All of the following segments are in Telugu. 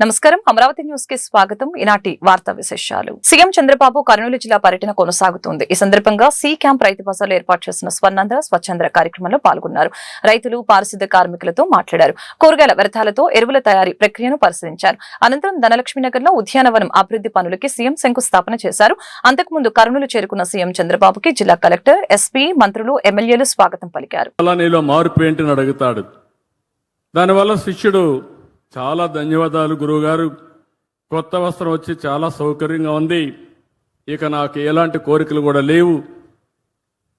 నమస్కారం అమరావతి న్యూస్ కి స్వాగతం. ఈనాటి వార్తా విశేషాలు. సీఎం చంద్రబాబు కర్నూలు జిల్లా పర్యటన కొనసాగుతుంది. ఈ సందర్భంగా సి క్యాంప్ రైతు బజార్లో ఏర్పాటు చేసిన స్వర్ణాంధ్ర స్వచ్ఛంద్ర కార్యక్రమంలో పాల్గొన్నారు. రైతులు, పారిశుద్ధ్య కార్మికులతో మాట్లాడారు. కూరగాయల వ్యర్థాలతో ఎరువుల తయారీ ప్రక్రియను పరిశీలించారు. అనంతరం ధనలక్ష్మి నగర్ లో ఉద్యానవనం అభివృద్ధి పనులకి సీఎం శంకుస్థాపన చేశారు. అంతకుముందు కర్నూలు చేరుకున్న సీఎం చంద్రబాబుకి జిల్లా కలెక్టర్, ఎస్పీ, మంత్రులు, ఎమ్మెల్యేలు స్వాగతం పలికారు. దానివల్ల శిష్యుడు చాలా ధన్యవాదాలు గురువుగారు, కొత్త వస్త్రం వచ్చి చాలా సౌకర్యంగా ఉంది, ఇక నాకు ఎలాంటి కోరికలు కూడా లేవు,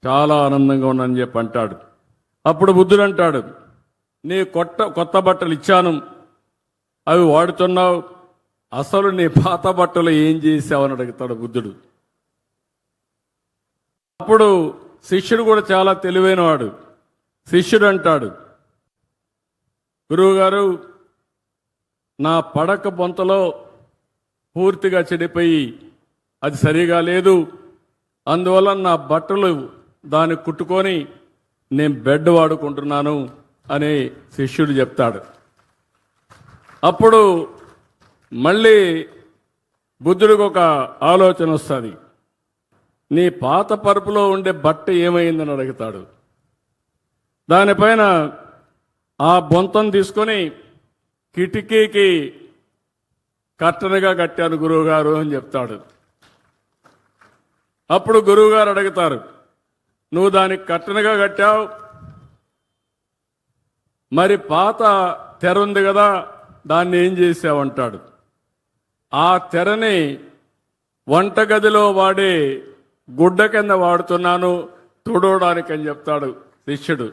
చాలా ఆనందంగా ఉన్నానని చెప్పి అంటాడు. అప్పుడు బుద్ధుడు అంటాడు, నీ కొత్త బట్టలు ఇచ్చాను, అవి వాడుతున్నావు, అసలు నీ పాత బట్టలు ఏం చేసావని అడుగుతాడు బుద్ధుడు. అప్పుడు శిష్యుడు కూడా చాలా తెలివైనవాడు. శిష్యుడు అంటాడు, గురువుగారు, నా పడక బొంతలో పూర్తిగా చెడిపోయి అది సరిగా లేదు, అందువల్ల నా బట్టలు దాన్ని కుట్టుకొని నేను బెడ్ వాడుకుంటున్నాను అని శిష్యుడు చెప్తాడు. అప్పుడు మళ్ళీ బుద్ధుడికి ఒక ఆలోచన వస్తుంది. నీ పాత పరుపులో ఉండే బట్ట ఏమైందని అడుగుతాడు. దానిపైన ఆ బొంతను తీసుకొని కిటికీకి కట్టనగా కట్టాను గురువుగారు అని చెప్తాడు. అప్పుడు గురువుగారు అడుగుతారు, నువ్వు దానికి కట్టనగా కట్టావు, మరి పాత తెర ఉంది కదా, దాన్ని ఏం చేసావంటాడు. ఆ తెరని వంటగదిలో వాడే గుడ్డ కింద వాడుతున్నాను తుడవడానికి అని చెప్తాడు శిష్యుడు.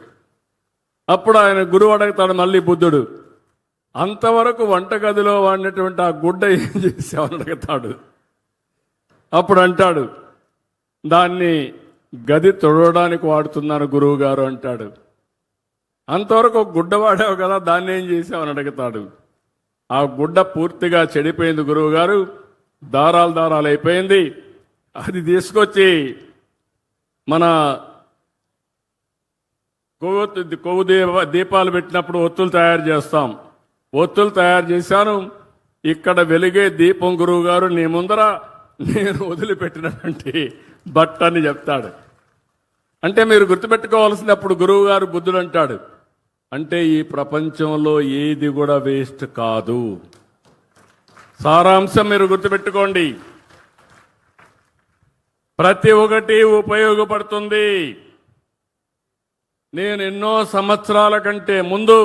అప్పుడు ఆయన గురువు అడుగుతాడు మళ్ళీ బుద్ధుడు, అంతవరకు వంటగదిలో వాడినటువంటి ఆ గుడ్డ ఏం చేసావని అడుగుతాడు. అప్పుడు అంటాడు, దాన్ని గది తొడవడానికి వాడుతున్నాను గురువు గారు అంటాడు. అంతవరకు ఒక గుడ్డ వాడావు కదా, దాన్ని ఏం చేసావని అడుగుతాడు. ఆ గుడ్డ పూర్తిగా చెడిపోయింది గురువు గారు, దారాలు అయిపోయింది, అది తీసుకొచ్చి మన కొవ్వు దీపాలు పెట్టినప్పుడు ఒత్తులు తయారు చేస్తాం, ఒత్తులు తయారు చేశాను, ఇక్కడ వెలిగే దీపం గురువు గారు నీ ముందర నేను వదిలిపెట్టినటువంటి బట్ట అని చెప్తాడు. అంటే మీరు గుర్తుపెట్టుకోవాల్సింది, అప్పుడు గురువు గారు బుద్ధుడు అంటాడు, అంటే ఈ ప్రపంచంలో ఏది కూడా వేస్ట్ కాదు. సారాంశం మీరు గుర్తుపెట్టుకోండి, ప్రతి ఒక్కటి ఉపయోగపడుతుంది. నేను ఎన్నో సంవత్సరాల కంటే ముందు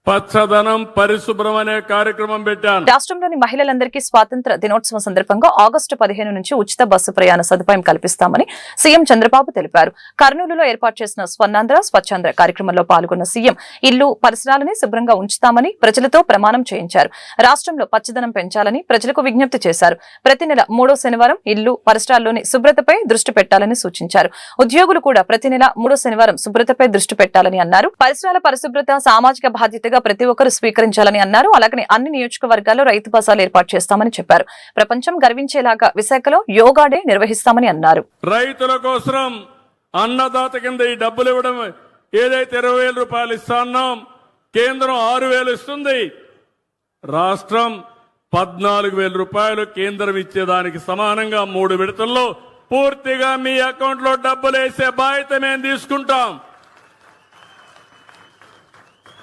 పచ్చదనం పరిశుభ్రం అనే కార్యక్రమం పెట్టాను. రాష్ట్రంలోని మహిళలందరికీ స్వాతంత్ర దినోత్సవం సందర్భంగా ఆగస్టు 15 నుంచి ఉచిత బస్సు ప్రయాణ సదుపాయం కల్పిస్తామని సీఎం చంద్రబాబు తెలిపారు. కర్నూలులో ఏర్పాటు చేసిన స్వర్ణాంధ్ర స్వచ్ఛాంధ్ర కార్యక్రమంలో పాల్గొన్న సీఎం ఇల్లు, పరిసరాలని శుభ్రంగా ఉంచుతామని ప్రజలతో ప్రమాణం చేయించారు. రాష్ట్రంలో పచ్చదనం పెంచాలని ప్రజలకు విజ్ఞప్తి చేశారు. ప్రతి నెల 3వ శనివారం ఇల్లు, పరిసరాల్లోని శుభ్రతపై దృష్టి పెట్టాలని సూచించారు. ఉద్యోగులు కూడా ప్రతి నెల 3వ శనివారం శుభ్రతపై దృష్టి పెట్టాలని అన్నారు. పరిసరాల పరిశుభ్రత సామాజిక బాధ్యతగా ప్రతి ఒక్కరు స్వీకరించాలని అన్నారు. అలాగనే అన్ని నియోజకవర్గాల్లో రైతు బజార్లు ఏర్పాటు చేస్తామని చెప్పారు. ప్రపంచం గర్వించేలాగా విశాఖలో యోగా డే నిర్వహిస్తామని అన్నారు. రైతుల కోసం అన్నదాత కింద ఈ డబ్బులు ఇవ్వడం, ఏదైతే 20,000 రూపాయలు ఇస్తున్నాం, కేంద్రం 6,000 ఇస్తుంది, రాష్ట్రం 14,000 రూపాయలు కేంద్రం ఇచ్చేదానికి సమానంగా 3 విడతల్లో పూర్తిగా మీ అకౌంట్ లో డబ్బులు వేసే బాధ్యత మేము తీసుకుంటాం.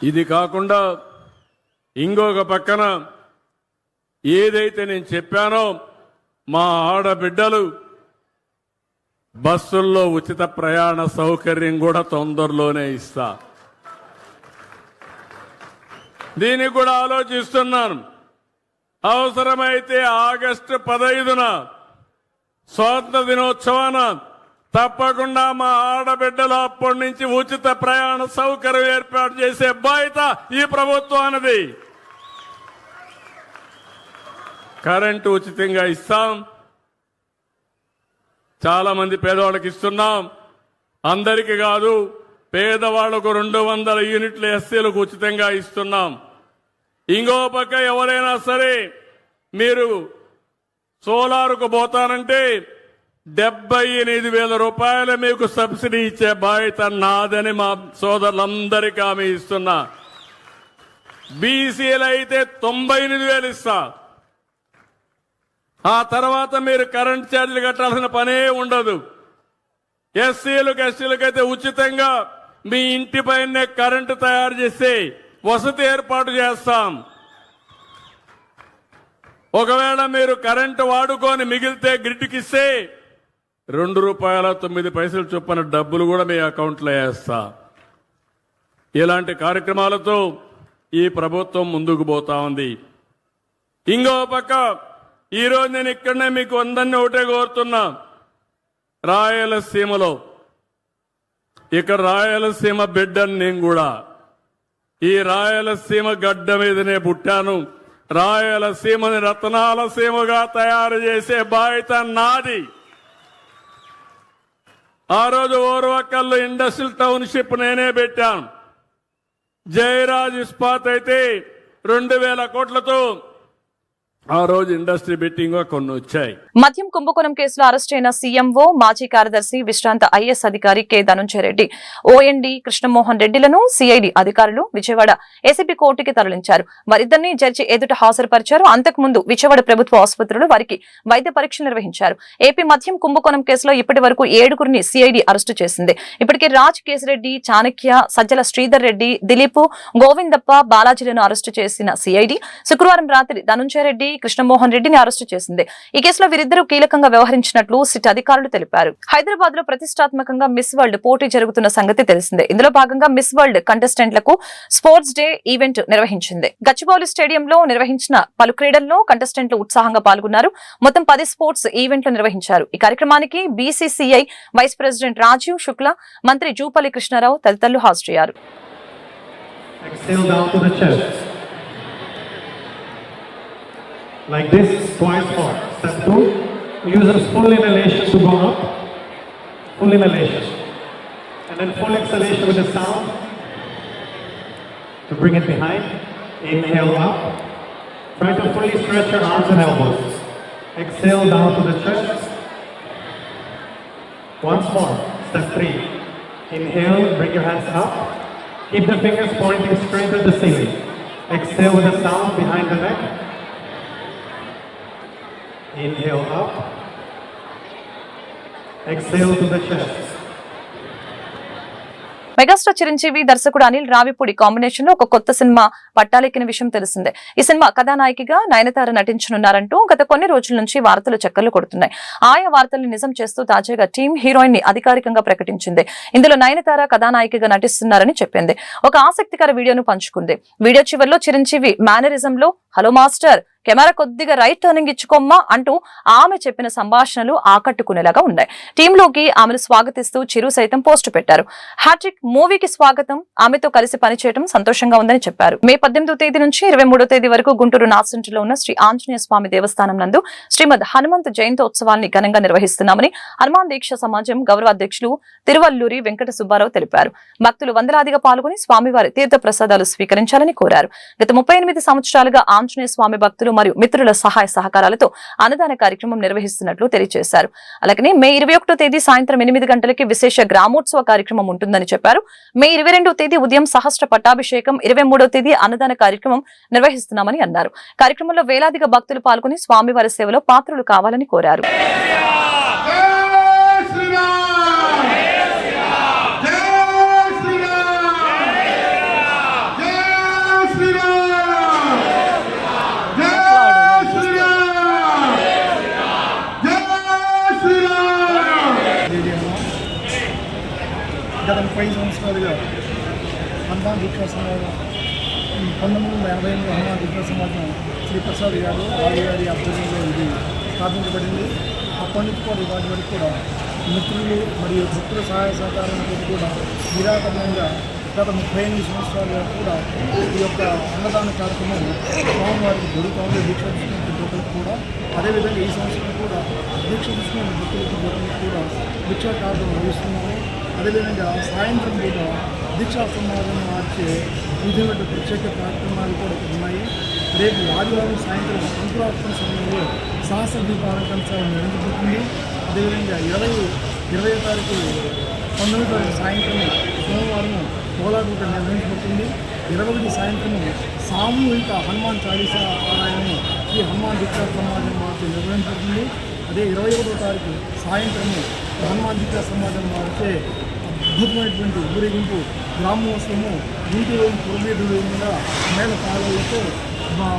ఇది కాకుండా ఇంకొక పక్కన ఏదైతే నేను చెప్పానో, మా ఆడబిడ్డలు బస్సుల్లో ఉచిత ప్రయాణ సౌకర్యం కూడా తొందరలోనే ఇస్తా. దీనికి కూడా ఆలోచిస్తున్నాను. అవసరమైతే ఆగస్టు 15న స్వాతంత్ర దినోత్సవాన తప్పకుండా మా ఆడబిడ్డలు అప్పటి నుంచి ఉచిత ప్రయాణ సౌకర్యం ఏర్పాటు చేసే బాధ్యత ఈ ప్రభుత్వానిది. కరెంటు ఉచితంగా ఇస్తాం, చాలా మంది పేదవాళ్ళకి ఇస్తున్నాం, అందరికీ కాదు, పేదవాళ్లకు 200 యూనిట్ల ఎస్సీలకు ఉచితంగా ఇస్తున్నాం. ఇంకో పక్క ఎవరైనా సరే మీరు సోలార్కు పోతానంటే 78,000 రూపాయలు మీకు సబ్సిడీ ఇచ్చే బాధ్యత నాదని మా సోదరులందరికీ హామీ ఇస్తున్నా. బీసీలు అయితే 98,000 ఇస్తా. ఆ తర్వాత మీరు కరెంట్ ఛార్జీలు కట్టాల్సిన పనే ఉండదు. ఎస్సీలకు ఎస్టీలకు అయితే ఉచితంగా మీ ఇంటి పైనే కరెంటు తయారు చేసి వసతి ఏర్పాటు చేస్తాం. ఒకవేళ మీరు కరెంటు వాడుకొని మిగిలితే గ్రిడ్కి ఇస్తే ₹2.09 చొప్పున డబ్బులు కూడా మీ అకౌంట్లో వేస్తా. ఇలాంటి కార్యక్రమాలతో ఈ ప్రభుత్వం ముందుకు పోతా ఉంది. ఇంకో పక్క ఈరోజు నేను ఇక్కడనే మీకు అందరినీ ఒకటే కోరుతున్నా, రాయలసీమలో ఇక్కడ రాయలసీమ బిడ్డని నేను కూడా ఈ రాయలసీమ గడ్డ మీదనే పుట్టాను. రాయలసీమని రత్నాల సీమగా తయారు చేసే బాధ్యత నాది. ఆ రోజు ఓర్వకల్లు ఇండస్ట్రియల్ టౌన్షిప్ నేనే పెట్టాను. జయరాజ్ ఇస్పాత్ అయితే 2,000 కోట్లతో ఆ రోజు ఇండస్ట్రీ బెట్టింగ్ కొన్ని వచ్చాయి. మద్యం కుంభకోణం కేసులో అరెస్ట్ అయిన సీఎంఓ మాజీ కార్యదర్శి విశ్రాంత ఐఏఎస్ అధికారి కె ధనుంజయ రెడ్డి, ఓఎన్డీ కృష్ణమోహన్ రెడ్డిలను సిఐడి అధికారులు విజయవాడ ఏసీబీ కోర్టుకి తరలించారు. వారిద్దరిని జడ్జి ఎదుట హాజరుపరిచారు. అంతకుముందు విజయవాడ ప్రభుత్వ ఆసుపత్రిలో వారికి వైద్య పరీక్షలు నిర్వహించారు. ఏపీ మద్యం కుంభకోణం కేసులో ఇప్పటి వరకు 7గురిని సిఐడి అరెస్టు చేసింది. ఇప్పటికే రాజ్ కేసిరెడ్డి, చాణక్య, సజ్జల శ్రీధర్ రెడ్డి, దిలీప్, గోవిందప్ప, బాలాజీలను అరెస్టు చేసిన సిఐడి శుక్రవారం రాత్రి ధనుంజయ రెడ్డి, కృష్ణమోహన్ రెడ్డిని అరెస్టు చేసింది. ఈ కేసులో వీరిద్దరూ కీలకంగా వ్యవహరించినట్లు సిట్ అధికారులు తెలిపారు. హైదరాబాద్ లో ప్రతిష్టాత్మకంగా మిస్ వరల్డ్ పోటీ జరుగుతున్న సంగతి తెలిసిందే. ఇందులో భాగంగా మిస్ వరల్డ్ కంటెస్టెంట్లకు స్పోర్ట్స్ డే ఈవెంట్ నిర్వహించింది. గచ్చిబౌలి స్టేడియంలో నిర్వహించిన పలు క్రీడల్లో కంటెస్టెంట్లు ఉత్సాహంగా పాల్గొన్నారు. మొత్తం 10 స్పోర్ట్స్ ఈవెంట్లు నిర్వహించారు. ఈ కార్యక్రమానికి BCCI vice president Rajeev Shukla, మంత్రి జూపల్లి కృష్ణారావు తదితరులు హాజరయ్యారు. Like this, twice more. Step 2, uses full inhalation to go up, full inhalation. And then full exhalation with the sound to bring it behind. Inhale up. Try to fully stretch your arms and elbows. Exhale down to the chest. Once more. Step 3. Inhale, bring your hands up. Keep the fingers pointing straight at the ceiling. Exhale with a sound behind the neck. Inhale up. Exhale to the chest. Megastar Chiranjeevi, దర్శకుడు అనిల్ రావిపూడి కాంబినేషన్ లో ఒక కొత్త సినిమా పట్టాలెక్కిన విషయం తెలిసిందే. ఈ సినిమా కథానాయికగా నయనతార నటించనున్నారంటూ గత కొన్ని రోజుల నుంచి వార్తలు చక్కర్లు కొడుతున్నాయి. ఆయా వార్తల్ని నిజం చేస్తూ తాజాగా టీమ్ హీరోయిన్ ని అధికారికంగా ప్రకటించింది. ఇందులో నయనతార కథానాయికగా నటిస్తున్నారని చెప్పింది. ఒక ఆసక్తికర వీడియోను పంచుకుంది. వీడియో చివరిలో చిరంజీవి మేనరిజం లో హలో మాస్టర్, కెమెరా కొద్దిగా రైట్ టర్నింగ్ ఇచ్చుకోమ్మా అంటూ ఆమె చెప్పిన సంభాషణలు ఆకట్టుకునేలాగా ఉన్నాయి. టీంలోకి ఆమెను స్వాగతిస్తూ చిరు సైతం పోస్టు పెట్టారు. హ్యాట్రిక్ మూవీకి స్వాగతం, ఆమెతో కలిసి పనిచేయడం సంతోషంగా ఉందని చెప్పారు. మే 18వ తేదీ నుంచి 23వ తేదీ వరకు గుంటూరు నార్సెంటర్లో ఉన్న శ్రీ ఆంజనేయ స్వామి దేవస్థానం నందు శ్రీమద్ హనుమంత్ జయంతోత్సవాన్ని ఘనంగా నిర్వహిస్తున్నామని హనుమాన్ దీక్ష సమాజం గౌరవ అధ్యక్షులు తిరువల్లూరి వెంకట సుబ్బారావు తెలిపారు. భక్తులు వందలాదిగా పాల్గొని స్వామివారి తీర్థ ప్రసాదాలు స్వీకరించాలని కోరారు. గత 38 సంవత్సరాలుగా ఆంజనేయ స్వామి భక్తులు మరియు మిత్రుల సహాయ సహకారాలతో అన్నదాన కార్యక్రమం నిర్వహిస్తున్నట్లు తెలియజేశారు. అలాగే మే 21వ తేదీ సాయంత్రం 8 గంటలకి విశేష గ్రామోత్సవ కార్యక్రమం ఉంటుందని చెప్పారు. మే 22వ తేదీ ఉదయం సహస్ర పట్టాభిషేకం, 23వ తేదీ అన్నదాన కార్యక్రమం నిర్వహిస్తున్నామని అన్నారు. కార్యక్రమంలో వేలాదిగా భక్తులు పాల్గొని స్వామివారి సేవలో పాత్రలు కావాలని కోరారు. గత 30 సంవత్సరాలుగా హనుమాన్ దీక్షా సమాజం 1988లో హనుమాన్ దీక్షా సమాజం శ్రీ ప్రసాద్ గారు వారి ఆధ్వర్యంలో ఇది స్థాపించబడింది. అప్పటి నుంచి కూడా వాటి వరకు కూడా మిత్రులు మరియు భక్తుల సహాయ సహకారంతో కూడా నిరాకరణంగా గత 38 సంవత్సరాలుగా కూడా ఈ యొక్క అన్నదాన కార్యక్రమం స్వామివారికి జరుగుతుంది. దీక్ష తీసుకునే భక్తులకు కూడా అదేవిధంగా ఈ సంవత్సరం కూడా దీక్ష తీసుకునే భక్తులకు కూడా దీక్షా కార్యక్రమం నిర్వహిస్తున్నాము. అదేవిధంగా సాయంత్రం కూడా దీక్షా సమాజం మార్చే వివిధ ప్రత్యేక కార్యక్రమాలు కూడా ఉన్నాయి. రేపు ఆదివారం సాయంత్రం అంకురార్పణ సమయంలో సాహస దీపాలంకరణ నిర్వహించబడుతుంది. అదేవిధంగా 20వ తారీఖు 19వ తారీఖు సాయంత్రం సోమవారం గోలాటూట నిర్వహించబడుతుంది. 21 సాయంత్రము సామూహిక హనుమాన్ చాలీసా పారాయణము ఈ హనుమాన్ దీక్షా సమాజం వారితో నిర్వహించబడుతుంది. అదే 21వ తారీఖు సాయంత్రము హనుమాన్ దీక్షా సమాజం వారిచే అద్భుతమైనటువంటి ఊరేగింపు గ్రామోత్సవము ఇంటి పురవీధుల మీద మేళ తాళాలతో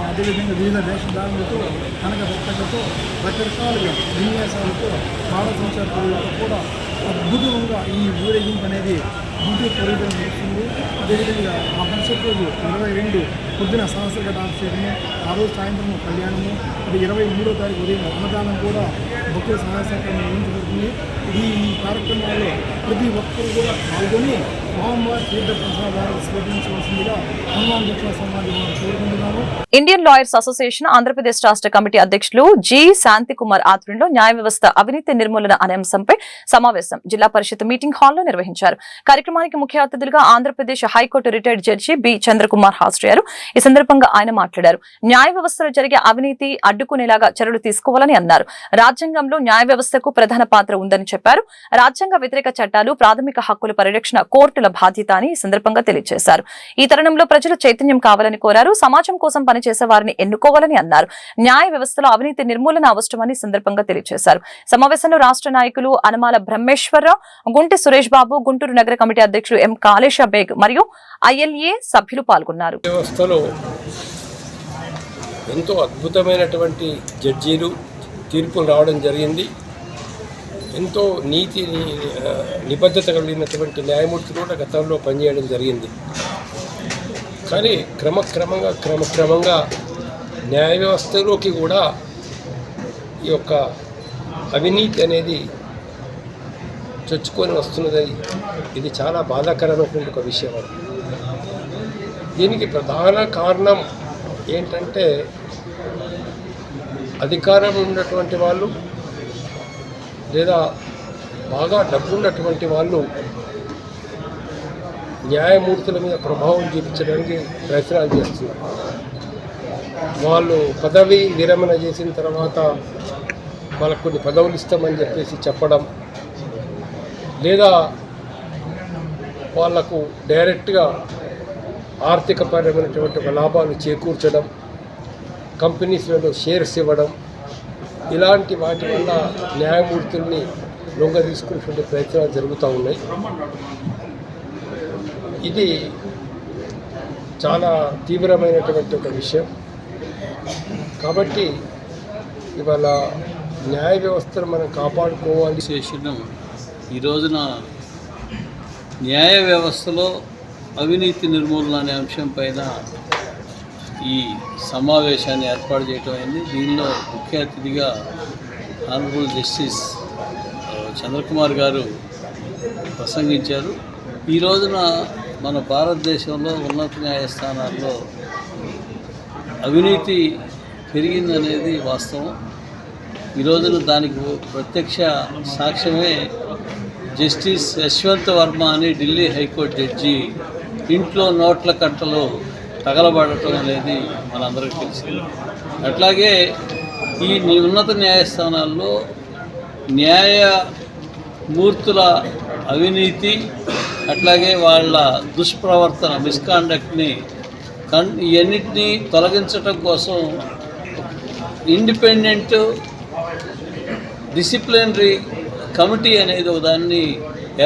అదేవిధంగా వివిధ వేషధారణలతో కనక భక్తులతో రకరకాలుగా విన్యాసాలతో బాల సంచారాలతో కూడా అద్భుతంగా ఈ ఊరేగింపు అనేది గుంటూరు పరిధిలో నడుస్తుంది. అదేవిధంగా ఆ మరుసటి రోజు 22 పొద్దున సహస్రఘటాభిషేకము, ఆ రోజు సాయంత్రం కళ్యాణము, అది 23వ తారీఖు ఉదయం అన్నదానం కూడా భక్తుల సహాయ సహకారం నిర్వహించబడుతుంది. ఈ కార్యక్రమాల్లో ప్రతి ఒక్కరు కూడా పాల్గొని స్వామివారి తీర్థ ప్రసాదాలు స్వీకరించవలసిందిగా హనుమాన్ దీక్షా సమాజం వారు కోరుకుంటున్నాము. ఇండియన్ లాయర్స్ అసోసియేషన్ ఆంధ్రప్రదేశ్ రాష్ట్ర కమిటీ అధ్యక్షులు జి శాంతికుమార్ ఆధ్వర్యంలో న్యాయ వ్యవస్థ అవినీతి నిర్మూలన అనే అంశంపై సమావేశం జిల్లా పరిషత్ మీటింగ్ హాల్లో నిర్వహించారు. కార్యక్రమానికి ముఖ్య అతిథులుగా Andhra Pradesh high court retired judge B Chandrakumar హాజరయ్యారు. ఈ సందర్భంగా ఆయన మాట్లాడారు. న్యాయ వ్యవస్థలో జరిగే అవినీతి అడ్డుకునేలాగా చర్యలు తీసుకోవాలని అన్నారు. రాజ్యాంగంలో న్యాయ వ్యవస్థకు ప్రధాన పాత్ర ఉందని చెప్పారు. రాజ్యాంగ వ్యతిరేక చట్టాలు, ప్రాథమిక హక్కుల పరిరక్షణ కోర్టుల బాధ్యత అని ఈ సందర్భంగా తెలియజేశారు. ఈ తరుణంలో ప్రజలు చైతన్యం కావాలని కోరారు. సమాజం కోసం పనిచేసే వారిని ఎన్నుకోవాలని అన్నారు. న్యాయ వ్యవస్థలో అవినీతి నిర్మూలన అవసరమని సందర్భంగా తెలియజేశారు. సమావేశంలో రాష్ట్ర నాయకులు అనమాల బ్రహ్మేశ్వరరావు, గుంటి సురేష్ బాబు, గుంటూరు నగర కమిటీ అధ్యక్షులు ఎం కాళేశ బేగ్ మరియు ఐఎల్ఏ సభ్యులు పాల్గొన్నారు. వ్యవస్థలో ఎంతో అద్భుతమైనటువంటి జడ్జీలు తీర్పులు రావడం జరిగింది. ఎంతో నీతి నిబద్ధత కలిగినటువంటి న్యాయమూర్తులు కూడా గతంలో పనిచేయడం జరిగింది. కానీ క్రమక్రమంగా న్యాయ వ్యవస్థలోకి కూడా ఈ యొక్క అవినీతి అనేది చొచ్చుకొని వస్తున్నది. ఇది చాలా బాధాకరమైనటువంటి ఒక విషయం. దీనికి ప్రధాన కారణం ఏంటంటే అధికారం ఉన్నటువంటి వాళ్ళు లేదా బాగా డబ్బు ఉన్నటువంటి వాళ్ళు న్యాయమూర్తుల మీద ప్రభావం చూపించడానికి ప్రయత్నాలు చేస్తున్నారు. వాళ్ళు పదవి విరమణ చేసిన తర్వాత వాళ్ళకు కొన్ని పదవులు ఇస్తామని చెప్పేసి చెప్పడం, లేదా వాళ్లకు డైరెక్ట్గా ఆర్థికపరమైనటువంటి ఒక లాభాలు చేకూర్చడం, కంపెనీస్లలో షేర్స్ ఇవ్వడం, ఇలాంటి వాటి వల్ల న్యాయమూర్తుల్ని లొంగ తీసుకునేటువంటి ప్రయత్నాలు జరుగుతూ ఉన్నాయి. ఇది చాలా తీవ్రమైనటువంటి ఒక విషయం. కాబట్టి ఇవాళ న్యాయ వ్యవస్థను మనం కాపాడుకోవాలి. ఈ రోజున న్యాయ వ్యవస్థలో అవినీతి నిర్మూలన అనే అంశం పైన ఈ సమావేశాన్ని ఏర్పాటు చేయడం అయింది. దీనిలో ముఖ్య అతిథిగా ఆనరబుల్ జస్టిస్ చంద్రకుమార్ గారు ప్రసంగించారు. ఈ రోజున మన భారతదేశంలో ఉన్నత న్యాయస్థానాల్లో అవినీతి పెరిగిందనేది వాస్తవం. ఈ రోజున దానికి ప్రత్యక్ష సాక్ష్యమే జస్టిస్ యశ్వంత్ వర్మ అని ఢిల్లీ హైకోర్టు జడ్జి ఇంట్లో నోట్ల కట్టలు తగలబడటం అనేది మనందరికీ తెలిసింది. అట్లాగే ఈ ఉన్నత న్యాయస్థానాల్లో న్యాయమూర్తుల అవినీతి, అట్లాగే వాళ్ళ దుష్ప్రవర్తన, మిస్కాండక్ట్ని ఇవన్నిటినీ తొలగించడం కోసం ఇండిపెండెంట్ డిసిప్లినరీ కమిటీ అనేది ఒక దాన్ని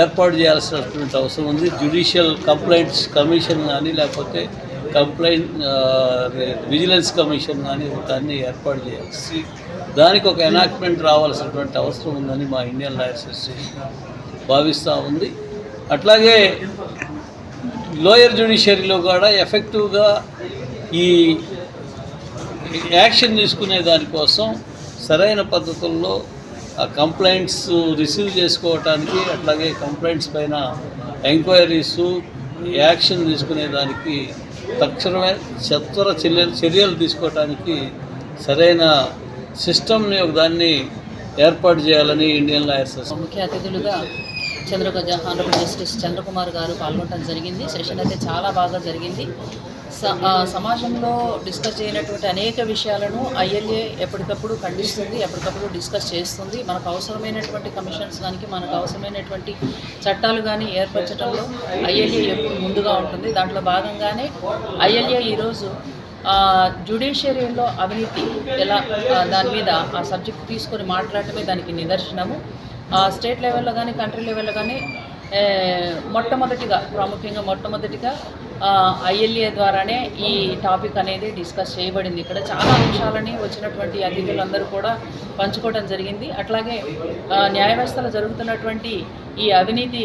ఏర్పాటు చేయాల్సినటువంటి అవసరం ఉంది. జ్యుడిషియల్ కంప్లైంట్స్ కమిషన్ కానీ లేకపోతే విజిలెన్స్ కమిషన్ కానీ దాన్ని ఏర్పాటు చేయాల్సి, దానికి ఒక ఎనాక్ట్మెంట్ రావాల్సినటువంటి అవసరం ఉందని మా ఇండియన్ లాయర్స్ అసోసియేషన్ భావిస్తూ ఉంది. అట్లాగే లోయర్ జ్యుడిషియరీలో కూడా ఎఫెక్టివ్గా ఈ యాక్షన్ తీసుకునే దానికోసం సరైన పద్ధతుల్లో ఆ కంప్లైంట్స్ రిసీవ్ చేసుకోవటానికి, అట్లాగే కంప్లైంట్స్ పైన ఎంక్వైరీసు యాక్షన్ తీసుకునే దానికి తక్షణమే సత్వర చర్యలు తీసుకోవటానికి సరైన సిస్టమ్ని ఒక దాన్ని ఏర్పాటు చేయాలని ఇండియన్ లాయర్స్ ముఖ్య అతిథులుగా ఆనరబుల్ జస్టిస్ చంద్రకుమార్ గారు పాల్గొనడం జరిగింది. సెషన్ అయితే చాలా బాగా జరిగింది. సమాజంలో డిస్కస్ చేయనటువంటి అనేక విషయాలను ఐఎల్ఏ ఎప్పటికప్పుడు ఖండిస్తుంది, ఎప్పటికప్పుడు డిస్కస్ చేస్తుంది. మనకు అవసరమైనటువంటి కమిషన్స్ కానీ మనకు అవసరమైనటువంటి చట్టాలు కానీ ఏర్పరచడంలో ఐఎల్ఏ ఎప్పుడు ముందుగా ఉంటుంది. దాంట్లో భాగంగానే ఐఎల్ఏ ఈరోజు జ్యుడిషియరీలో అవినీతి ఎలా దాని మీద ఆ సబ్జెక్ట్ తీసుకొని మాట్లాడటమే దానికి నిదర్శనము. స్టేట్ లెవెల్లో కానీ కంట్రీ లెవెల్లో కానీ మొట్టమొదటిగా ఐఎల్ఏ ద్వారానే ఈ టాపిక్ అనేది డిస్కస్ చేయబడింది. ఇక్కడ చాలా అంశాలని వచ్చినటువంటి అతిథులందరూ కూడా పంచుకోవడం జరిగింది. అట్లాగే న్యాయ వ్యవస్థలో జరుగుతున్నటువంటి ఈ అవినీతి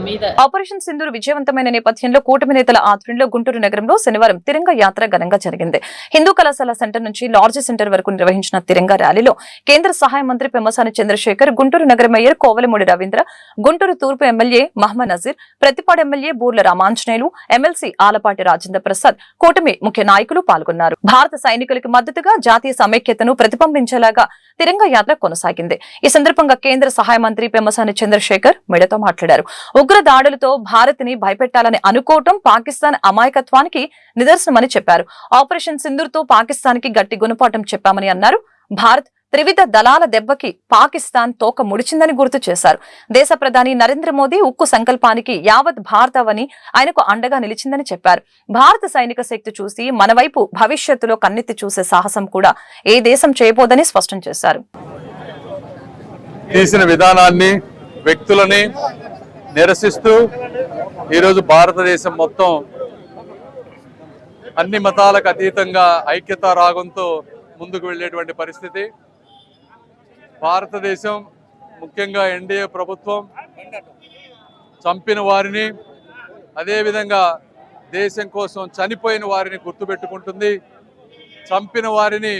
మీద ఆపరేషన్ సింధూర్ విజయవంతమైన నేపథ్యంలో కూటమి నేతల ఆధ్వర్యంలో గుంటూరు నగరంలో శనివారం తిరంగ యాత్ర ఘనంగా జరిగింది. హిందూ కళాశాల సెంటర్ నుంచి లార్జీ సెంటర్ వరకు నిర్వహించిన తిరంగ ర్యాలీలో కేంద్ర సహాయ మంత్రి పెమ్మసాని చంద్రశేఖర్, గుంటూరు నగర మేయర్ కోవెలమూడి రవీంద్ర, గుంటూరు తూర్పు MLA Mohammed Nazeer, Prathipadu MLA Burla Ramanjaneyulu, MLC Alapati Rajendra Prasad, కూటమి ముఖ్య నాయకులు పాల్గొన్నారు. భారత సైనికులకు మద్దతుగా జాతీయ సమైక్యతను ప్రతిబింబించేలాగా తిరంగ యాత్ర కొనసాగింది. ఈ సందర్భంగా కేంద్ర సహాయ మంత్రి పెమ్మసాని చంద్రశేఖర్ మీడియాతో మాట్లాడారు. ఉగ్ర దాడులతో భారత్ ని భయపెట్టాలని అనుకోవటం పాకిస్తాన్ అమాయకత్వానికి నిదర్శనమని చెప్పారు. ఆపరేషన్ సింధూర్ తో పాకిస్తాన్ కి గట్టి గుణపాఠం చెప్పామని అన్నారు. భారత్ త్రివిధ దళాల దెబ్బకి పాకిస్తాన్ తోక ముడిచిందని గుర్తు చేశారు. దేశ ప్రధాని నరేంద్ర మోదీ ఉక్కు సంకల్పానికి యావత్ భారతవని ఆయనకు అండగా నిలిచిందని చెప్పారు. భారత సైనిక శక్తి చూసి మన వైపు భవిష్యత్తులో కన్నెత్తి చూసే సాహసం కూడా ఏ దేశం చేయబోదని స్పష్టం చేశారు. తీసిన విధానాన్ని, వ్యక్తులని నిరసిస్తూ ఈరోజు భారతదేశం మొత్తం అన్ని మతాలకు అతీతంగా ఐక్యతా రాగంతో ముందుకు వెళ్ళేటువంటి పరిస్థితి. భారతదేశం ముఖ్యంగా ఎన్డీఏ ప్రభుత్వం చంపిన వారిని, అదేవిధంగా దేశం కోసం చనిపోయిన వారిని గుర్తుపెట్టుకుంటుంది. చంపిన వారిని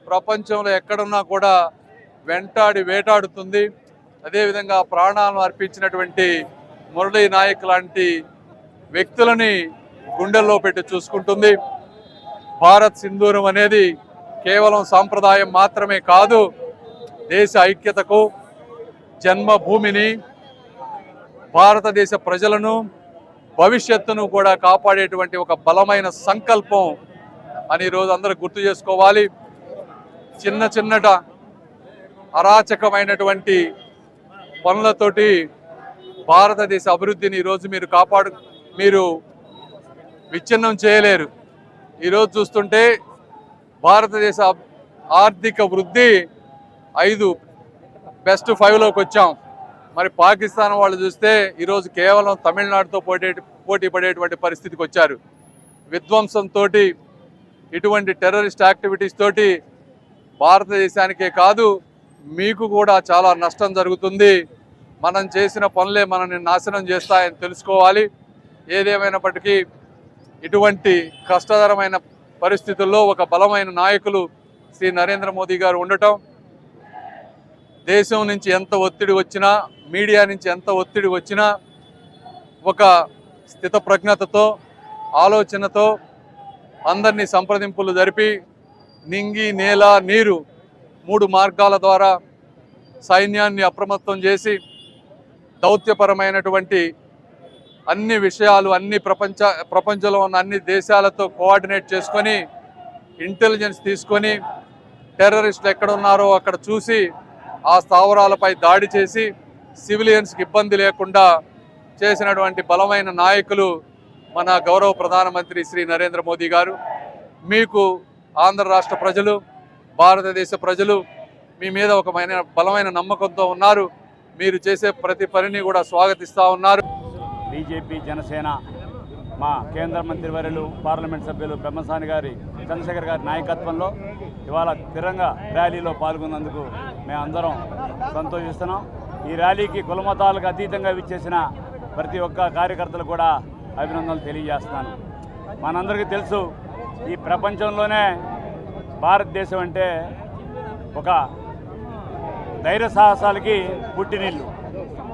ప్రపంచంలో ఎక్కడున్నా కూడా వేటాడుతుంది. అదేవిధంగా ప్రాణాలను అర్పించినటువంటి మురళీ నాయక్ లాంటి వ్యక్తులని గుండెల్లో పెట్టి చూసుకుంటుంది. భారత్ సింధూరం అనేది కేవలం సాంప్రదాయం మాత్రమే కాదు, దేశ ఐక్యతకు, జన్మభూమిని, భారతదేశ ప్రజలను, భవిష్యత్తును కూడా కాపాడేటువంటి ఒక బలమైన సంకల్పం అని ఈరోజు అందరూ గుర్తు చేసుకోవాలి. చిన్నట అరాచకమైనటువంటి పనులతోటి భారతదేశ అభివృద్ధిని ఈరోజు మీరు విచ్ఛిన్నం చేయలేరు. ఈరోజు చూస్తుంటే భారతదేశ ఆర్థిక వృద్ధి 5 బెస్ట్ 5లోకి వచ్చాం. మరి పాకిస్తాన్ వాళ్ళు చూస్తే ఈరోజు కేవలం తమిళనాడుతో పోటీ పడేటువంటి పరిస్థితికి వచ్చారు. విధ్వంసంతో, ఇటువంటి టెర్రరిస్ట్ యాక్టివిటీస్ తోటి భారతదేశానికే కాదు మీకు కూడా చాలా నష్టం జరుగుతుంది. మనం చేసిన పనులే మనల్ని నాశనం చేస్తాయని తెలుసుకోవాలి. ఏదేమైనప్పటికీ ఇటువంటి కష్టతరమైన పరిస్థితుల్లో ఒక బలమైన నాయకులు శ్రీ నరేంద్ర మోదీ గారు ఉండటం, దేశం నుంచి ఎంత ఒత్తిడి వచ్చినా, మీడియా నుంచి ఎంత ఒత్తిడి వచ్చినా ఒక స్థితప్రజ్ఞతతో, ఆలోచనతో అందరినీ సంప్రదింపులు జరిపి నింగి, నేల, నీరు 3 మార్గాల ద్వారా సైన్యాన్ని అప్రమత్తం చేసి దౌత్యపరమైనటువంటి అన్ని విషయాలు ప్రపంచంలో ఉన్న అన్ని దేశాలతో కోఆర్డినేట్ చేసుకొని ఇంటెలిజెన్స్ తీసుకొని టెర్రరిస్టులు ఎక్కడ ఉన్నారో అక్కడ చూసి ఆ స్థావరాలపై దాడి చేసి సివిలియన్స్కి ఇబ్బంది లేకుండా చేసినటువంటి బలమైన నాయకులు మన గౌరవ ప్రధానమంత్రి శ్రీ నరేంద్ర మోదీ గారు. మీకు ఆంధ్ర రాష్ట్ర ప్రజలు, భారతదేశ ప్రజలు మీ మీద ఒక బలమైన నమ్మకంతో ఉన్నారు. మీరు చేసే ప్రతి పనిని కూడా స్వాగతిస్తూ ఉన్నారు. బీజేపీ, జనసేన, మా కేంద్ర మంత్రివర్యులు, పార్లమెంట్ సభ్యులు పెమ్మసాని గారి చంద్రశేఖర్ గారి నాయకత్వంలో ఇవాళ తిరంగ ర్యాలీలో పాల్గొన్నందుకు మేమందరం సంతోషిస్తున్నాం. ఈ ర్యాలీకి కులమతాలకు అతీతంగా విచ్చేసిన ప్రతి ఒక్క కార్యకర్తలు కూడా అభినందనలు తెలియజేస్తున్నాను. మనందరికీ తెలుసు, ఈ ప్రపంచంలోనే భారతదేశం అంటే ఒక ధైర్య సాహసాలకి పుట్టినిల్లు.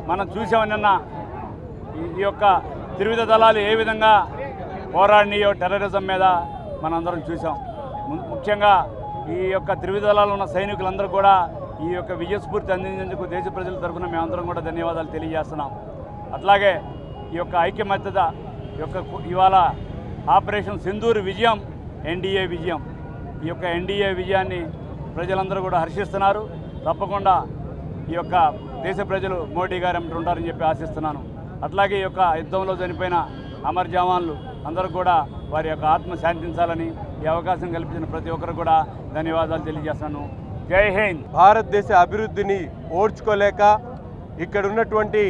మనం చూసామన్న ఈ యొక్క త్రివిధ దళాలు ఏ విధంగా పోరాడినాయో టెర్రరిజం మీద మనందరం చూసాం. ముఖ్యంగా ఈ యొక్క త్రివిధ దళాలు ఉన్న సైనికులందరూ కూడా ఈ యొక్క విజయస్ఫూర్తి అందించేందుకు దేశ ప్రజల తరఫున మేమందరం కూడా ధన్యవాదాలు తెలియజేస్తున్నాం. అట్లాగే ఈ యొక్క ఐక్యమత్యత యొక్క ఇవాళ ఆపరేషన్ సింధూర్ విజయం ఎన్డీఏ విజయం. ఈ యొక్క ఎన్డీఏ విజయాన్ని ప్రజలందరూ కూడా హర్షిస్తున్నారు. తప్పకుండా ఈ యొక్క దేశ ప్రజలు మోడీ గారు ఏమిటి ఉంటారని చెప్పి ఆశిస్తున్నాను. అట్లాగే ఈ యొక్క యుద్ధంలో చనిపోయిన అమర్ జవాన్లు అందరూ కూడా వారి యొక్క ఆత్మ శాంతించాలని ఈ అవకాశం కల్పించిన ప్రతి ఒక్కరు కూడా ధన్యవాదాలు తెలియజేస్తాను. జై హింద్. భారతదేశ అభివృద్ధిని ఓర్చుకోలేక ఇక్కడ ఉన్నటువంటి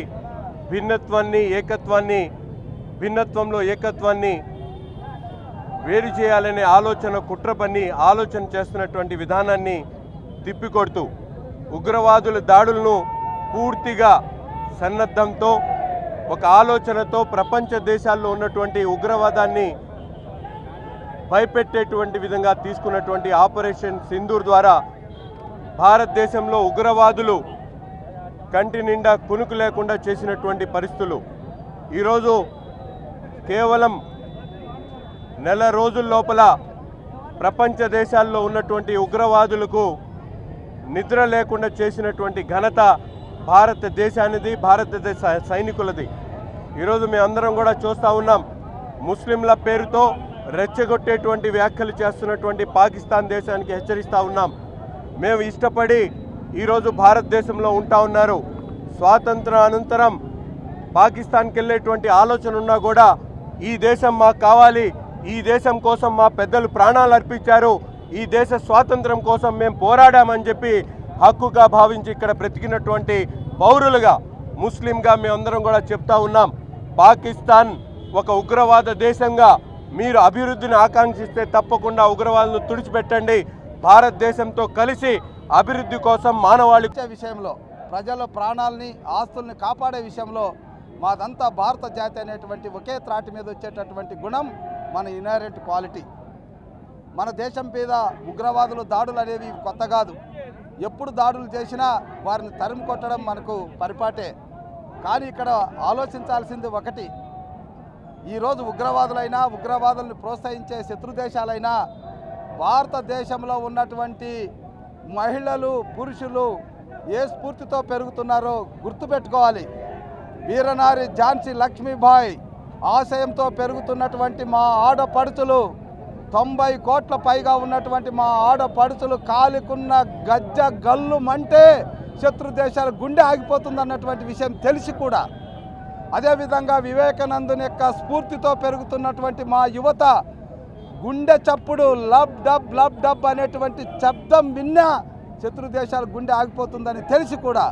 భిన్నత్వంలో ఏకత్వాన్ని వేరు చేయాలనే కుట్ర పన్ని ఆలోచన చేస్తున్నటువంటి విధానాన్ని తిప్పికొడుతూ ఉగ్రవాదుల దాడులను పూర్తిగా సన్నద్ధంతో ఒక ఆలోచనతో ప్రపంచ దేశాల్లో ఉన్నటువంటి ఉగ్రవాదాన్ని భయపెట్టేటువంటి విధంగా తీసుకున్నటువంటి ఆపరేషన్ సింధూర్ ద్వారా భారతదేశంలో ఉగ్రవాదులు కంటి నిండా కునుకు లేకుండా చేసినటువంటి పరిస్థితులు ఈరోజు కేవలం నెల రోజుల లోపల ప్రపంచ దేశాల్లో ఉన్నటువంటి ఉగ్రవాదులకు నిద్ర లేకుండా చేసినటువంటి ఘనత భారతదేశానిది, భారతదేశ సైనికులది. ఈరోజు మేమందరం కూడా చూస్తూ ఉన్నాం. ముస్లింల పేరుతో రెచ్చగొట్టేటువంటి వ్యాఖ్యలు చేస్తున్నటువంటి పాకిస్తాన్ దేశానికి హెచ్చరిస్తూ ఉన్నాం. మేము ఇష్టపడి ఈరోజు భారతదేశంలో ఉంటా ఉన్నారు. స్వాతంత్రం అనంతరం పాకిస్తాన్కి వెళ్ళేటువంటి ఆలోచన ఉన్నా కూడా ఈ దేశం మాకు కావాలి, ఈ దేశం కోసం మా పెద్దలు ప్రాణాలు అర్పించారు, ఈ దేశ స్వాతంత్రం కోసం మేము పోరాడామని చెప్పి హక్కుగా భావించి ఇక్కడ బ్రతికినటువంటి పౌరులుగా ముస్లింగా మేమందరం కూడా చెప్తా ఉన్నాం. పాకిస్తాన్ ఒక ఉగ్రవాద దేశంగా మీరు అభివృద్ధిని ఆకాంక్షిస్తే తప్పకుండా ఉగ్రవాదులను తుడిచిపెట్టండి. భారతదేశంతో కలిసి అభివృద్ధి కోసం మానవాళి విషయంలో ప్రజల ప్రాణాలని ఆస్తుల్ని కాపాడే విషయంలో మాదంతా భారత జాతి అనేటువంటి ఒకే త్రాటి మీద వచ్చేటటువంటి గుణం మన ఇన్హెరెంట్ క్వాలిటీ. మన దేశం మీద ఉగ్రవాదులు దాడులు అనేవి కొత్త కాదు. ఎప్పుడు దాడులు చేసినా వారిని తరిమి కొట్టడం మనకు పరిపాటే. కానీ ఇక్కడ ఆలోచించాల్సింది ఒకటి, ఈరోజు ఉగ్రవాదులైనా ఉగ్రవాదులను ప్రోత్సహించే శత్రు దేశాలైనా భారతదేశంలో ఉన్నటువంటి మహిళలు పురుషులు ఏ స్ఫూర్తితో పెరుగుతున్నారో గుర్తుపెట్టుకోవాలి. వీరనారి ఝాన్సీ లక్ష్మీబాయి ఆశయంతో పెరుగుతున్నటువంటి మా ఆడపడుచులు 90 కోట్ల పైగా ఉన్నటువంటి మా ఆడపడుచులు కాలికున్న గజ్జ గల్లు మంటే శత్రు దేశాల గుండె ఆగిపోతుందన్నటువంటి విషయం తెలిసి కూడా అదేవిధంగా వివేకానందుని యొక్క స్ఫూర్తితో పెరుగుతున్నటువంటి మా యువత గుండె చప్పుడు లబ్ డబ్ అనేటువంటి శబ్దం విన్నా శత్రు దేశాల గుండె ఆగిపోతుందని తెలిసి కూడా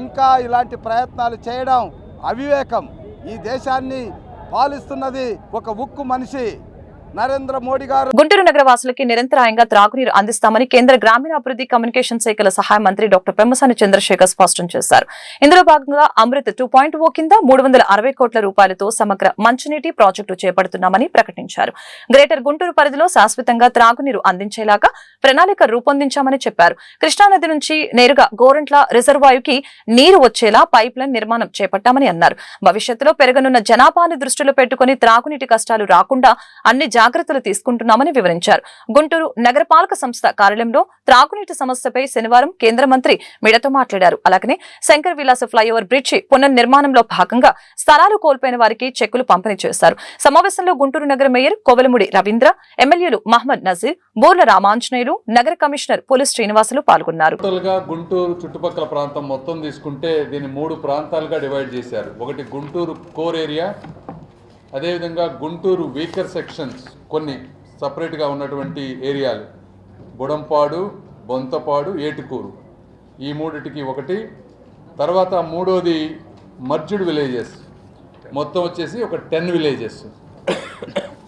ఇంకా ఇలాంటి ప్రయత్నాలు చేయడం అవివేకం. ఈ దేశాన్ని పాలిస్తున్నది ఒక ఉక్కు మనిషి నరేంద్ర మోడీ గారు. గుంటూరు నగర వాసులకి నిరంతరాయంగా త్రాగునీరు అందిస్తామని కేంద్ర గ్రామీణాభివృద్ధి కమ్యూనికేషన్ శాఖల సహాయ మంత్రి డాక్టర్ పెమ్మసాని చంద్రశేఖర్ స్పష్టం చేశారు. ఇందులో భాగంగా అమృత్ 2.0 కింద 360 కోట్ల రూపాయలతో సమగ్ర మంచినీటి ప్రాజెక్టు చేపడుతున్నామని ప్రకటించారు. గ్రేటర్ గుంటూరు పరిధిలో శాశ్వతంగా త్రాగునీరు అందించేలాగా ప్రణాళిక రూపొందించామని చెప్పారు. కృష్ణానది నుంచి నేరుగా గోరంట్ల రిజర్వాయుకి నీరు వచ్చేలా పైప్ లైన్ నిర్మాణం చేపట్టామని అన్నారు. భవిష్యత్తులో పెరగనున్న జనాభాను దృష్టిలో పెట్టుకుని త్రాగునీటి కష్టాలు రాకుండా అన్ని జాగ్రత్తలు తీసుకుంటున్నామని వివరించారు. గుంటూరు నగరపాలక సంస్థ కార్యాలయంలో త్రాగునీటి సమస్యపై శనివారం కేంద్ర మంత్రి మీడియాతో మాట్లాడారు. అలాగనే శంకర్ విలాస్ ఫ్లైఓవర్ బ్రిడ్జి పునర్నిర్మాణంలో భాగంగా స్థలాలు కోల్పోయిన వారికి చెక్కులు పంపిణీ చేశారు. సమావేశంలో గుంటూరు నగర మేయర్ కోవెలముడి రవీంద్ర, ఎమ్మెల్యేలు మహమ్మద్ నజీర్, బూర్ల రామాంజనేయులు, నగర కమిషనర్ పోలీస్ శ్రీనివాసులు పాల్గొన్నారు. గుంటూరు చుట్టుపక్కల ప్రాంతం మొత్తం తీసుకుంటే దీన్ని 3 ప్రాంతాలుగా డివైడ్ చేశారు. ఒకటి గుంటూరు కోర్ ఏరియా, అదేవిధంగా గుంటూరు వీకర్ సెక్షన్స్ కొన్ని సపరేట్గా ఉన్నటువంటి ఏరియాలు, బుడంపాడు, బొంతపాడు, ఏటుకూరు, ఈ మూడిటికి ఒకటి. తర్వాత మూడోది మర్జ్డ్ విలేజెస్, మొత్తం వచ్చేసి ఒక 10 విలేజెస్.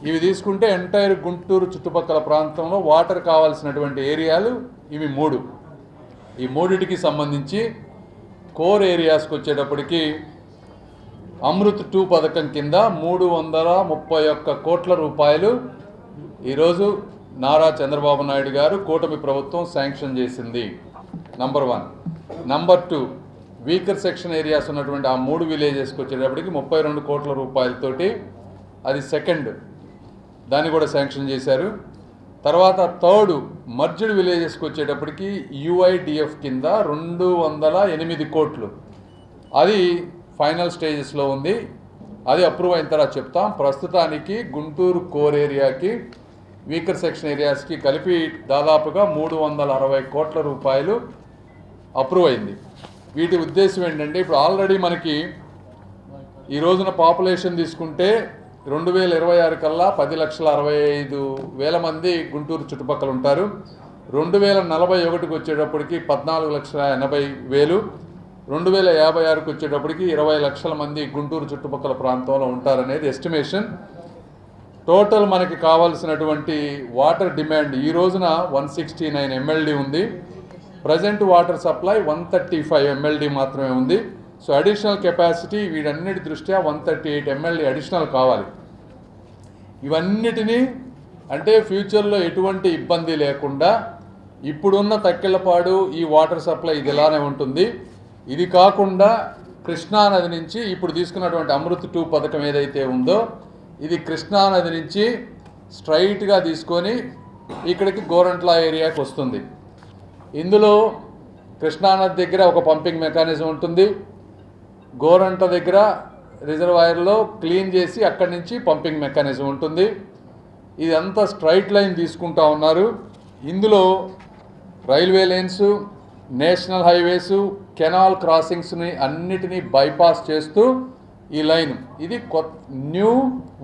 ఇవి తీసుకుంటే ఎంటైర్ గుంటూరు చుట్టుపక్కల ప్రాంతంలో వాటర్ కావాల్సినటువంటి ఏరియాలు ఇవి 3. ఈ మూడిటికి సంబంధించి కోర్ ఏరియాస్కి వచ్చేటప్పటికి అమృత్ 2 పథకం కింద 331 కోట్ల రూపాయలు ఈరోజు నారా చంద్రబాబు నాయుడు గారు కూటమి ప్రభుత్వం శాంక్షన్ చేసింది. Number 1. Number 2, weaker section areas ఉన్నటువంటి ఆ 3 విలేజెస్కి వచ్చేటప్పటికి 32 కోట్ల రూపాయలతోటి అది సెకండ్, దాన్ని కూడా శాంక్షన్ చేశారు. తర్వాత థర్డ్ మర్జ్డ్ విలేజెస్కి వచ్చేటప్పటికి UIDF కింద 208 కోట్లు, అది ఫైనల్ స్టేజెస్లో ఉంది. అది అప్రూవ్ అయిన తర్వాత చెప్తాం. ప్రస్తుతానికి గుంటూరు కోర్ ఏరియాకి, వీకర్ సెక్షన్ ఏరియాస్కి కలిపి దాదాపుగా 360 కోట్ల రూపాయలు అప్రూవ్ అయింది. వీటి ఉద్దేశం ఏంటంటే, ఇప్పుడు ఆల్రెడీ మనకి ఈ రోజున పాపులేషన్ తీసుకుంటే 2026 కల్లా 10,65,000 మంది గుంటూరు చుట్టుపక్కల ఉంటారు. 2041కి వచ్చేటప్పటికి 14,80,000, 2056కి వచ్చేటప్పటికి 20 లక్షల మంది గుంటూరు చుట్టుపక్కల ప్రాంతంలో ఉంటారనేది ఎస్టిమేషన్. టోటల్ మనకి కావాల్సినటువంటి వాటర్ డిమాండ్ ఈ రోజున 169 MLD ఉంది. ప్రజెంట్ వాటర్ సప్లై 135 MLD మాత్రమే ఉంది. సో అడిషనల్ కెపాసిటీ వీటన్నిటి దృష్ట్యా 138 MLD అడిషనల్ కావాలి. ఇవన్నిటినీ అంటే ఫ్యూచర్లో ఎటువంటి ఇబ్బంది లేకుండా ఇప్పుడున్న తక్కెళ్ళపాడు ఈ వాటర్ సప్లై ఇది ఇలానే ఉంటుంది. ఇది కాకుండా కృష్ణానది నుంచి ఇప్పుడు తీసుకున్నటువంటి అమృత్ 2 పథకం ఏదైతే ఉందో ఇది కృష్ణానది నుంచి స్ట్రైట్గా తీసుకొని ఇక్కడికి గోరంట్ల ఏరియాకి వస్తుంది. ఇందులో కృష్ణానది దగ్గర ఒక పంపింగ్ మెకానిజం ఉంటుంది. గోరంట దగ్గర రిజర్వాయర్లో క్లీన్ చేసి అక్కడి నుంచి పంపింగ్ మెకానిజం ఉంటుంది. ఇదంతా స్ట్రైట్ లైన్ తీసుకుంటా ఉన్నారు. ఇందులో railway lines, national highways, canal క్రాసింగ్స్ని అన్నిటినీ బైపాస్ చేస్తూ ఈ లైన్ ఇది న్యూ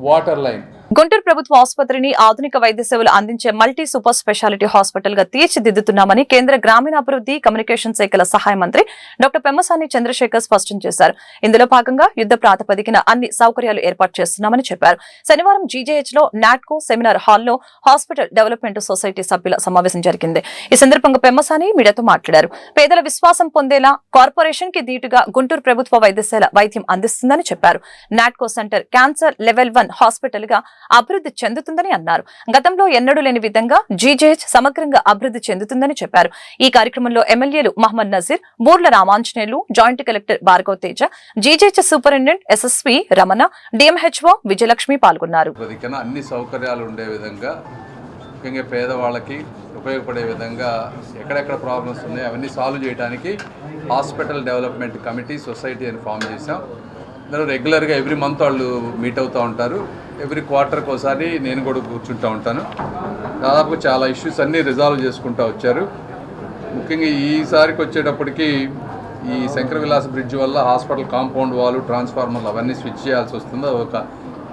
వాటర్ లైన్. గుంటూరు ప్రభుత్వ ఆసుపత్రిని ఆధునిక వైద్య సేవలు అందించే మల్టీ సూపర్ స్పెషాలిటీ హాస్పిటల్ గా తీర్చిదిద్దుతున్నామని కేంద్ర గ్రామీణాభివృద్ధి కమ్యూనికేషన్ శాఖల సహాయ మంత్రి డాక్టర్ పెమ్మసాని చంద్రశేఖర్ స్పష్టం చేశారు. ఇందులో భాగంగా యుద్ధ ప్రాతిపదికన అన్ని సౌకర్యాలు ఏర్పాటు చేస్తున్నామని చెప్పారు. శనివారం జీజేహెచ్ లో నాట్కో సెమినార్ హాల్లో హాస్పిటల్ డెవలప్మెంట్ సొసైటీ సభ్యుల సమావేశం జరిగింది. ఈ సందర్భంగా పెమ్మసాని మీడియాతో మాట్లాడారు. పేదల విశ్వాసం పొందేలా కార్పొరేషన్ కి దీటుగా గుంటూరు ప్రభుత్వ వైద్యశాల వైద్యం అందిస్తుందని చెప్పారు. Natco centre cancer level 1 hospital గా అభివృద్ధి చెందుతుందని అన్నారు. గతంలో ఎన్నడూ లేని విధంగా జీజేహెచ్ సమగ్రంగా అభివృద్ధి చెందుతుందని చెప్పారు. ఈ కార్యక్రమంలో ఎమ్మెల్యేలు Mohammed Nazir, Boorla Ramanjaneyulu, joint collector Bhargav Teja, GJH superintendent SSP Ramana, DMHO Vijayalakshmi పాల్గొన్నారు. అన్ని సౌకర్యాలు ఉండే విధంగా, ముఖ్యంగా పేదవాళ్ళకి ఉపయోగపడే విధంగా ఎక్కడెక్కడ ప్రాబ్లమ్స్ ఉన్నాయో అవన్నీ సాల్వ్ చేయడానికి హాస్పిటల్ డెవలప్మెంట్ కమిటీ సొసైటీ అని ఫామ్ చేశాం. అందరూ రెగ్యులర్గా ఎవ్రీ మంత్ వాళ్ళు మీట్ అవుతూ ఉంటారు. ఎవ్రీ క్వార్టర్కి ఒకసారి నేను కూడా కూర్చుంటూ ఉంటాను. దాదాపు చాలా ఇష్యూస్ అన్నీ రిజాల్వ్ చేసుకుంటూ వచ్చారు. ముఖ్యంగా ఈసారికి వచ్చేటప్పటికి ఈ శంకర విలాస్ బ్రిడ్జ్ వల్ల హాస్పిటల్ కాంపౌండ్ వాల్, ట్రాన్స్ఫార్మర్లు అవన్నీ స్విచ్ చేయాల్సి వస్తుంది. ఒక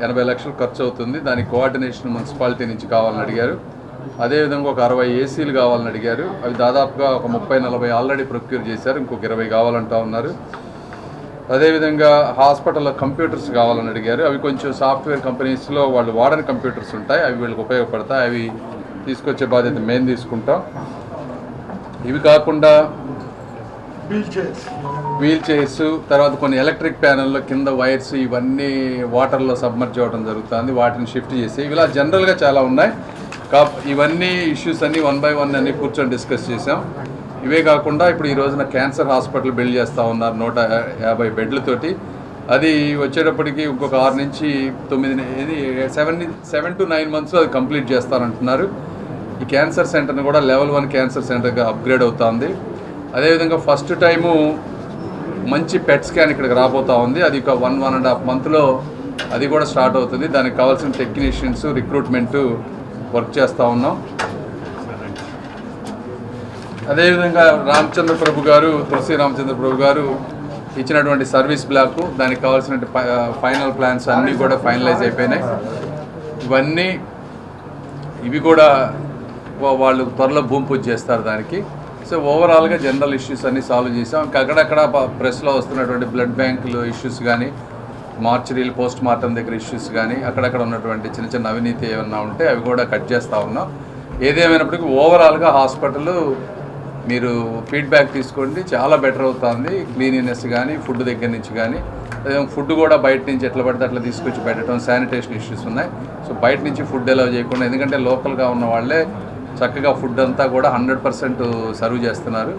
80 లక్షలు ఖర్చు అవుతుంది. దానికి కోఆర్డినేషన్ మున్సిపాలిటీ నుంచి కావాలని అడిగారు. అదేవిధంగా ఒక 60 ఏసీలు కావాలని అడిగారు. అవి దాదాపుగా ఒక 30-40 ఆల్రెడీ ప్రొక్యూర్ చేశారు. ఇంకొక 20 కావాలంటా ఉన్నారు. అదేవిధంగా హాస్పిటల్లో కంప్యూటర్స్ కావాలని అడిగారు. అవి కొంచెం సాఫ్ట్వేర్ కంపెనీస్లో వాళ్ళు వాడని కంప్యూటర్స్ ఉంటాయి. అవి వీళ్ళకి ఉపయోగపడతాయి. అవి తీసుకొచ్చే బాధ్యత మేము తీసుకుంటాం. ఇవి కాకుండా వీల్ చైర్స్, తర్వాత కొన్ని ఎలక్ట్రిక్ ప్యానెల్లో కింద వైర్స్ ఇవన్నీ వాటర్లో సబ్మర్జ్ అవ్వడం జరుగుతుంది. వాటిని షిఫ్ట్ చేసి ఇలా జనరల్గా చాలా ఉన్నాయి. ఇవన్నీ ఇష్యూస్ అన్నీ 1 by 1 అన్నీ కూర్చొని డిస్కస్ చేసాం. ఇవే కాకుండా ఇప్పుడు ఈ రోజున క్యాన్సర్ హాస్పిటల్ బిల్డ్ చేస్తూ ఉన్నారు 150 బెడ్లతోటి. అది వచ్చేటప్పటికి ఇంకొక 6 నుంచి 7 to 9 months అది కంప్లీట్ చేస్తారంటున్నారు. ఈ క్యాన్సర్ సెంటర్ని కూడా లెవెల్ 1 క్యాన్సర్ సెంటర్గా అప్గ్రేడ్ అవుతుంది. అదేవిధంగా ఫస్ట్ టైము మంచి పెట్ స్కాన్ ఇక్కడికి రాబోతూ ఉంది. అది ఒక 1.5 monthలో అది కూడా స్టార్ట్ అవుతుంది. దానికి కావాల్సిన టెక్నీషియన్స్ రిక్రూట్మెంటు వర్క్ చేస్తూ ఉన్నాం. అదేవిధంగా రామచంద్ర ప్రభు గారు, తులసి రామచంద్ర ప్రభు గారు ఇచ్చినటువంటి సర్వీస్ బ్లాక్, దానికి కావాల్సిన ఫైనల్ ప్లాన్స్ అన్నీ కూడా ఫైనలైజ్ అయిపోయినాయి. ఇవి కూడా వాళ్ళు త్వరలో భూమి పూజ చేస్తారు దానికి. సో ఓవరాల్గా జనరల్ ఇష్యూస్ అన్నీ సాల్వ్ చేసాం. ఇంకా అక్కడక్కడ ప్రెస్లో వస్తున్నటువంటి బ్లడ్ బ్యాంకులు ఇష్యూస్ కానీ, మార్చరీలు పోస్ట్ మార్టం దగ్గర ఇష్యూస్ కానీ, అక్కడక్కడ ఉన్నటువంటి చిన్న చిన్న అవినీతి ఏమన్నా ఉంటే అవి కూడా కట్ చేస్తూ ఉన్నాం. ఏదేమైనప్పటికీ ఓవరాల్గా హాస్పిటల్ మీరు ఫీడ్బ్యాక్ తీసుకోండి, చాలా బెటర్ అవుతుంది. క్లీనినెస్ కానీ, ఫుడ్ దగ్గర నుంచి కానీ, ఫుడ్ కూడా బయట నుంచి ఎట్లా పడితే అట్లా తీసుకొచ్చి పెట్టడం, శానిటేషన్ ఇష్యూస్ ఉన్నాయి. సో బయట నుంచి ఫుడ్ అలౌ చేయకుండా, ఎందుకంటే లోకల్గా ఉన్న వాళ్ళే చక్కగా ఫుడ్ అంతా కూడా 100% సర్వ్ చేస్తున్నారు.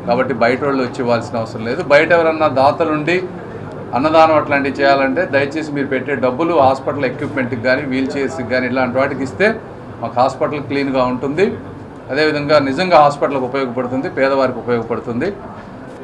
కాబట్టి బయట వాళ్ళు వచ్చి ఇవ్వాల్సిన అవసరం లేదు. బయట ఎవరన్నా దాతలుండి అన్నదానం అట్లాంటివి చేయాలంటే దయచేసి మీరు పెట్టే డబ్బులు హాస్పిటల్ ఎక్విప్మెంట్కి కానీ, వీల్ చైర్స్కి కానీ ఇలాంటి వాటికి ఇస్తే మాకు హాస్పిటల్ క్లీన్గా ఉంటుంది. అదేవిధంగా నిజంగా హాస్పిటల్కి ఉపయోగపడుతుంది, పేదవారికి ఉపయోగపడుతుంది.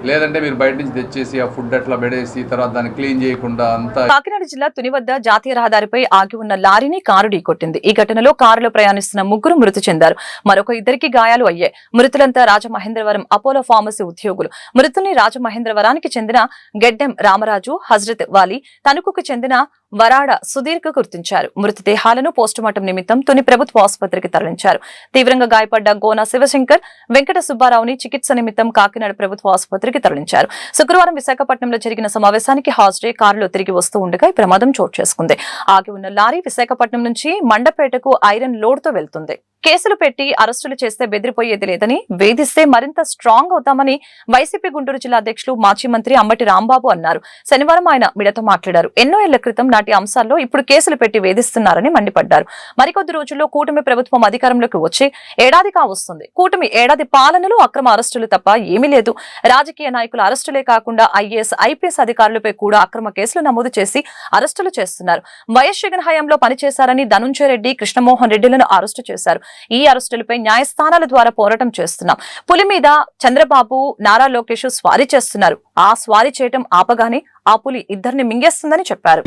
లేదంటే మీరు బయట నుంచి తెచ్చేసి ఆ ఫుడ్ అట్లా పెడేసి తర్వాత దాన్ని క్లీన్ చేయకుండా అంతా. కాకినాడ జిల్లా తుని వద్ద జాతీయ రహదారిపై ఆగి ఉన్న లారీని కారు ఢీకొట్టింది. ఈ ఘటనలో కారులో ప్రయాణిస్తున్న 3 మృతి చెందారు. మరొక 2 గాయాలు అయ్యాయి. మృతులంతా రాజమహేంద్రవరం అపోలో ఫార్మసీ ఉద్యోగులు. మృతుల్ని రాజమహేంద్రవరానికి చెందిన గెడ్డెం రామరాజు, హజ్రత్ వాలి, తణుకుకు చెందిన వరాడ సుధీర్కు గుర్తించారు. మృతదేహాలను పోస్టుమార్టం నిమిత్తం తుని ప్రభుత్వ ఆసుపత్రికి తరలించారు. తీవ్రంగా గాయపడ్డ గోనా శివశంకర్, వెంకట సుబ్బారావుని చికిత్స నిమిత్తం కాకినాడ ప్రభుత్వ ఆసుపత్రికి తరలించారు. శుక్రవారం విశాఖపట్నంలో జరిగిన సమావేశానికి హాజరై కారులో తిరిగి వస్తూ ఉండగా ఈ ప్రమాదం చోటు చేసుకుంది. ఆగి ఉన్న లారీ విశాఖపట్నం నుంచి మండపేటకు ఐరన్ లోడ్తో వెళ్తుంది. కేసులు పెట్టి అరెస్టులు చేస్తే బెదిరిపోయేది లేదని, వేధిస్తే మరింత స్ట్రాంగ్ అవుతామని వైసీపీ గుంటూరు జిల్లా అధ్యక్షులు మాజీ మంత్రి అంబటి రాంబాబు అన్నారు. శనివారం ఆయన మీడియాతో మాట్లాడారు. ఎన్నో ఏళ్ల క్రితం నాటి అంశాల్లో ఇప్పుడు కేసులు పెట్టి వేధిస్తున్నారని మండిపడ్డారు. మరికొద్ది రోజుల్లో కూటమి ప్రభుత్వం అధికారంలోకి వచ్చి ఏడాది కావస్తుంది. కూటమి ఏడాది పాలనలో అక్రమ అరెస్టులు తప్ప ఏమీ లేదు. రాజకీయ నాయకుల అరెస్టులే కాకుండా ఐఏఎస్, ఐపీఎస్ అధికారులపై కూడా అక్రమ కేసులు నమోదు చేసి అరెస్టులు చేస్తున్నారు. వైఎస్ జగన్ హయాంలో పనిచేశారని ధనుంజయ రెడ్డి, కృష్ణమోహన్ రెడ్డిలను అరెస్టు చేశారు. ఈ అరెస్టులపై న్యాయస్థానాల ద్వారా పోరాటం చేస్తున్నాం. పులి మీద చంద్రబాబు, నారా లోకేష్ స్వారీ చేస్తున్నారు. ఆ స్వారీ చేయటం ఆపగానే ఆ పులి ఇద్దరిని మింగేస్తుందని చెప్పారు.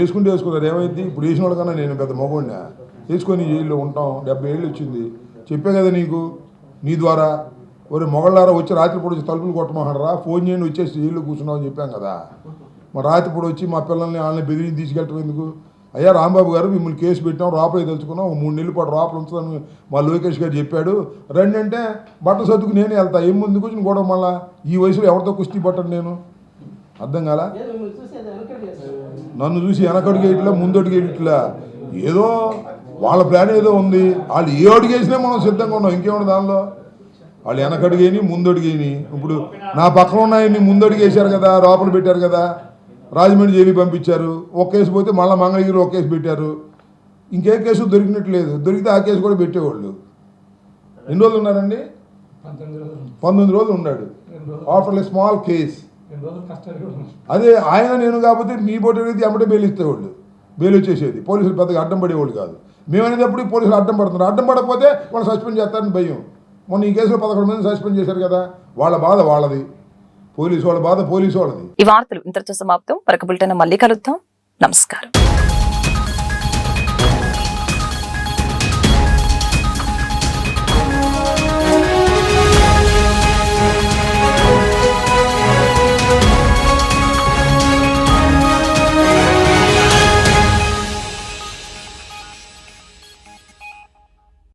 ఏమైంది ఇప్పుడు వేసిన వాళ్ళకన్నా నేను పెద్ద మగోడినా వేసుకొని జైల్లో ఉంటాం. 70 ఏళ్ళు వచ్చింది. చెప్పే కదా నీకు, నీ ద్వారా ఒరే మొగళ్ళారా వచ్చి రాత్రిపూట వచ్చి తలుపులు కొట్టమన్నారా, ఫోన్ చేయండి వచ్చేసి జైల్లో కూర్చున్నామని చెప్పాం కదా. మా రాత్రిపూట వచ్చి మా పిల్లల్ని వాళ్ళని బెదిరించి తీసుకెళ్ళటం ఎందుకు? అయ్యా రాంబాబు గారు మిమ్మల్ని కేసు పెట్టాం, రాపలే తెలుసుకున్నాం, 3 నెలల పాటు రాపలు ఉంచుతాను మా లోకేష్ గారు చెప్పాడు. రండి అంటే బట్ట సర్దుకు నేనే వెళ్తా. ఏం ముందుకు వచ్చి గొడవ మళ్ళా ఈ వయసులో ఎవరితో కుస్తీ పట్టను నేను? అర్థం కాలా? నన్ను చూసి వెనకడుగేయట్లా, ముందడుగేయట్లా. ఏదో వాళ్ళ ప్లాన్ ఏదో ఉంది. వాళ్ళు ఏ అడుగేసినా మనం సిద్ధంగా ఉన్నాం. ఇంకేమన్నా దానిలో వాళ్ళు వెనకడుగేని ముందడుగేని. ఇప్పుడు నా పక్కన ఉన్నాయని ముందడుగేశారు కదా, లోపల పెట్టారు కదా, రాజమండ్రి జైలుకి పంపించారు. ఒక కేసు పోతే మళ్ళీ మంగళగిరి ఒక కేసు పెట్టారు. ఇంకే కేసు దొరికినట్లేదు. దొరికితే ఆ కేసు కూడా పెట్టేవాళ్ళు. ఎన్ని రోజులు ఉన్నారండి? 19 రోజులు ఉన్నాడు. After a small case. అదే ఆయన నేను కాకపోతే మీ పోటీ అనేది అమ్మటే బెయిల్ ఇస్తేవాళ్ళు, బెయిల్ వచ్చేసేది. పోలీసులు పెద్దగా అడ్డం పడేవాళ్ళు కాదు. మేమనేటప్పుడు పోలీసులు అడ్డం పడుతున్నారు. అడ్డం పడకపోతే వాళ్ళు సస్పెండ్ చేస్తారని భయం. మొన్న ఈ కేసులో 11 మంది సస్పెండ్ చేశారు కదా. వాళ్ళ బాధ వాళ్ళది, పోలీసు వాళ్ళ బాధ పోలీసు వాళ్ళది. ఈ వార్తలు ఇంతటితో సమాప్తం. మరొక బులెటిన్ మళ్ళీ కలుద్దాం. నమస్కారం.